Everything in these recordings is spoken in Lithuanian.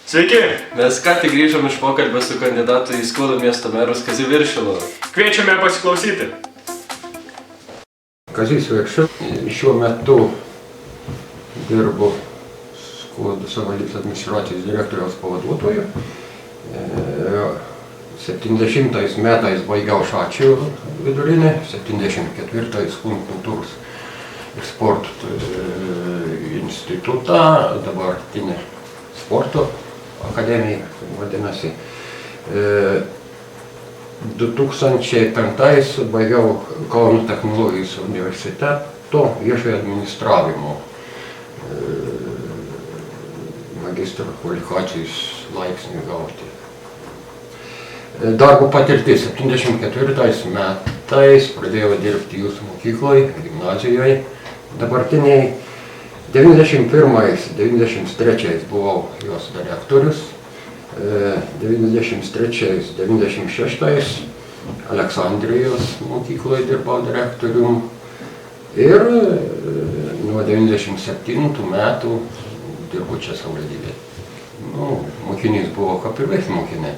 Sveiki! Mes ką tik grįžom iš pokalbio su kandidatu į Skuodo miesto merus Kaziu Viršilu. Kviečiame pasiklausyti. Kazys Viršilas šiuo metu dirbu Skuodo savivaldybės administracijos direktoriaus pavaduotoju. 70 metais baigiau Šačių vidurinę, 74 Kūno kultūros ir sporto institutą, dabartinė sporto akademija, vadinasi. 2005 baigiau Kauno technologijos universiteto viešojo administravimo magistro kvalifikacijos laipsnį gauti. Darbo patirtis 74 metais pradėjau dirbti jūsų mokykloje, gimnazijoje. Dabartiniai 91-93 buvau jos direktorius, 93-96 Aleksandrijos mokykloje dirbau direktorium ir nuo 97 metų dirbu čia savivaldybėje. Mokinys buvo kaip ir visi mokiniai.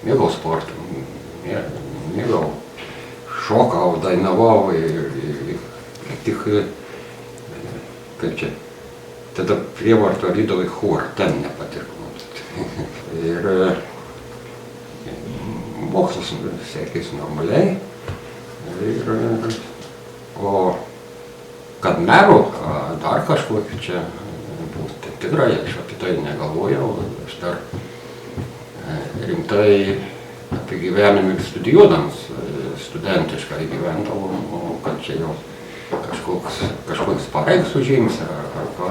Mėgau sportą, mėgau šokau, dainavau ir tik, kaip čia, tada prievarto rydavau į chorą, ten nepatiko. Ir mokslas sekėsi normaliai. O kad meru, dar kažkokį čia būti, tikrai aš apie tai negalvojau. Aš dar rimtai apie gyvenimą ir studijuodams studentiškai gyvendavau, kad čia jau kažkoks pareigas užims ar ką.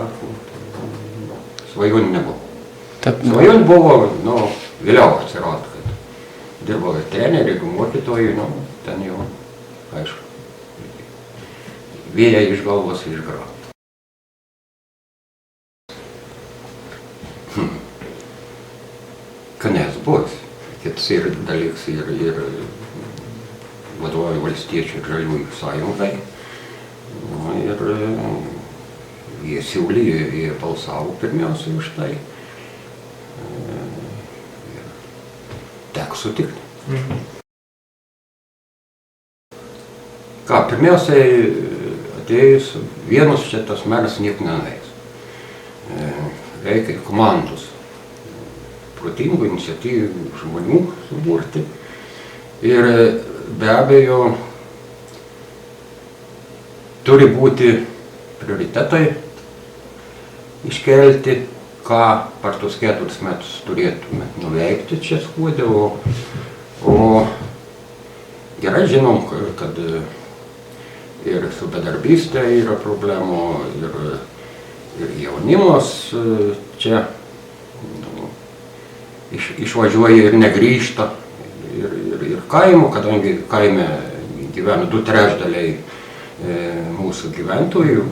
Svajonių nebuvo. Svajonių buvo, vėliau atsirado, kad dirbau ir treneriu, ir mokytoju, ten jau, aišku, vėja iš galvos išgraužė. Kanės bus. Kitas ir dalykas ir vadovauju Valstiečių ir Žaliųjų sąjungai. Ir jie siūlė, jie balsavo pirmiausiai už tai. Teko sutikti. Pirmiausiai atėjus vienus čia tas meras nieko nenueis. Reikia komandos. Protingų, iniciatyvų žmonių suburti. Ir be abejo turi būti prioritetai iškelti, ką per tos 4 metus turėtume nuveikti čia Skuode. O gerai žinom, kad ir su bedarbystė yra problemų, ir jaunimas čia išvažiuoja ir negrįžta, ir kaimo, kadangi kaime gyvena 2/3 mūsų gyventojų,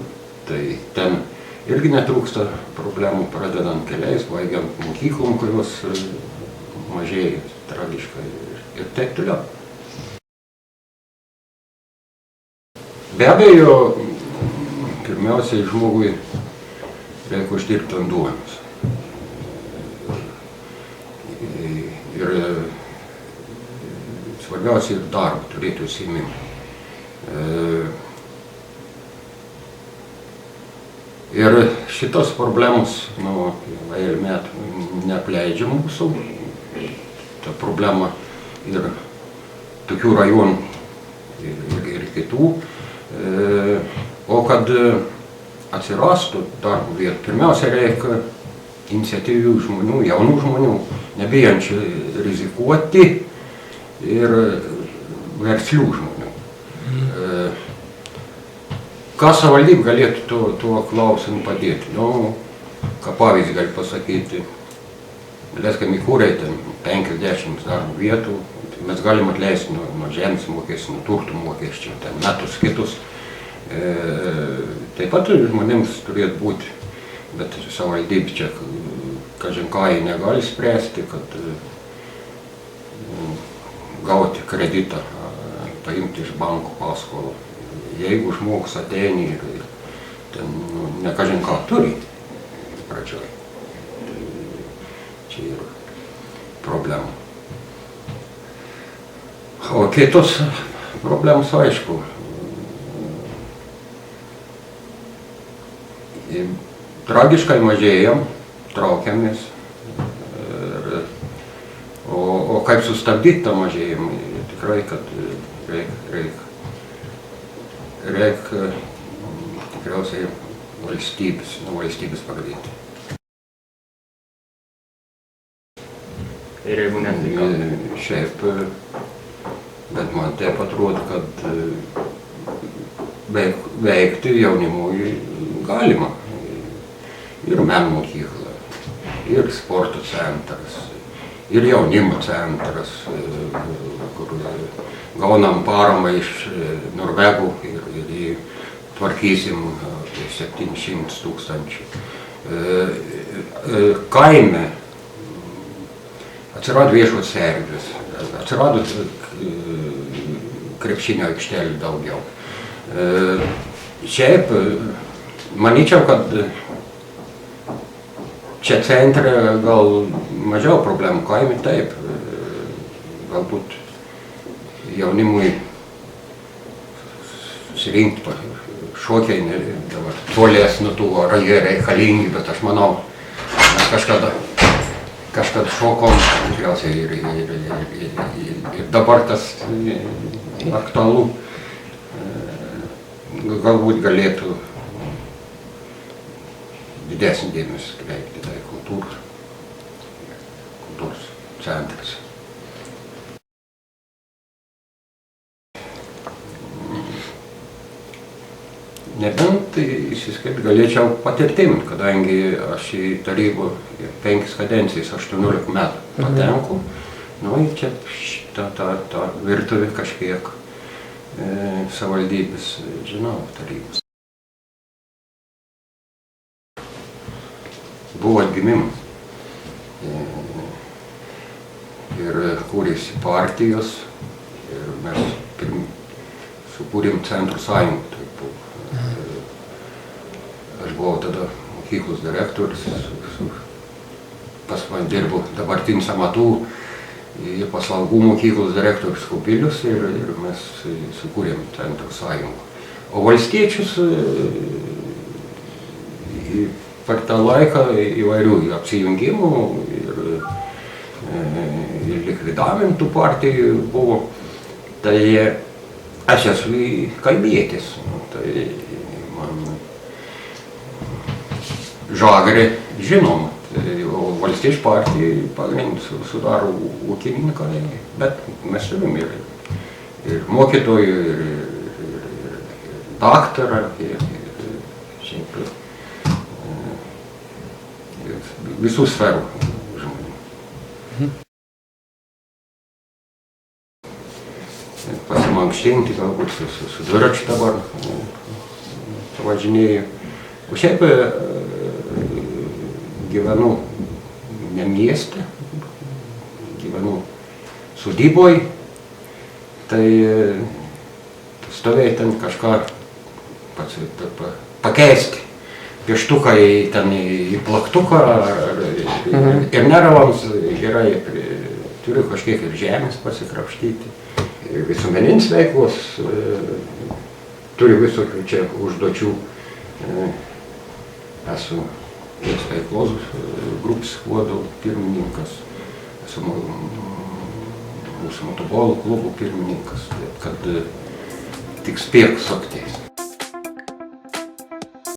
tai ten irgi netrūksta problemų, pradedant keliais, baigiant mokyklom, kurios mažėja tragiškai ir taip toliau. Be abejo, pirmiausiai žmogui reikia uždirbti ant duonos. Ir svarbiausia ir darbą turėti užsiėmimą. Ir šitos problemos, eilę metų neapleidžia mūsų. Ta problema ir tokių rajonų ir kitų. O kad atsirastų darbo vietų, pirmiausia reikia iniciatyvių žmonių, jaunų žmonių, nebijančių rizikuoti ir verslių žmonių. Ką savivaldybė galėtų tuo klausimu padėti? Ką pavyzdį gali pasakyti, leiskim įkūrė 50 darbo vietų, mes galim atleisti nuo žemės mokesčių, nuo turtų mokesčių, metus kitus. Taip pat žmonėms turėtų būti, bet savivaldybė čia, kažin ką jie negali spręsti, kad gauti kreditą, paimti iš banko paskolą. Jeigu žmogus ateini ir ten nekažin ką turi pradžioj. Čia yra problema. O kitos problemos, aišku, tragiškai mažėjam, traukiamės. O kaip sustabdyti tą mažėjimą? Tikrai, kad reikia tikriausiai valstybės pradėti. Ir jeigu ne, tai ką? Šiaip, bet man taip atrodo, kad veikti jaunimui galima. Ir meno mokykla, ir sporto centras, ir jaunimo centras, kur gaunam paramą iš Norvegų ir tvarkysim 700 000. Kaime atsirado viešos erdvės, atsirado krepšinio aikštelių daugiau. Šiaip, manyčiau, kad čia centre gal mažiau problemų, kaime taip. Galbūt jaunimui susirinkti šokiai dabar tolės nuo tų jie reikalingi, bet aš manau, mes kažkada šokom, tikriausiai ir dabar tas aktualu, galbūt galėtų didesnį dėmesį kreipti tai kultūros centras. Nebent išsiskirti galėčiau patirtim, kadangi aš į tarybą 5 kadencijas, 18 metų patenku. Nu, čia ta virtuvė kažkiek savivaldybės, žinau, tarybos. Buvo atgimimas. Ir kūrėsi partijos, ir mes sukūrėm Centrų sąjungą. Aš buvau tada mokyklos direktorius, pas man dirbo dabartinis amatų ir paslaugų mokyklos direktorius Kubilius ir mes sukūrėm Centrų sąjungą. O valstiečius per tą laiką įvairių apsijungimų ir likvidavimų tų partijų buvo. Tai aš esu kaimietis. Tai man Žagarė žinoma. O valstiečių partijai pagrindų sudaro ūkininkai, bet mes turim ir mokytojų, ir daktarą, ir šiaip visų sferų žmonių. Pasimankštinti, galbūt su dviračiu dabar važinėju. O šiaip gyvenu ne mieste, gyvenu sodyboj, tai stovėjai ten kažką pakeisti. Pieštuką į plaktuką ir nervams gerai, turiu kažkiek ir žemės pasikrapštyti. Visuomeninis veiklos, turiu visokių čia užduočių. Esu veiklos grupės vadovų pirmininkas, esu mūsų motobolų klubų pirmininkas, kad tik spėk suktis.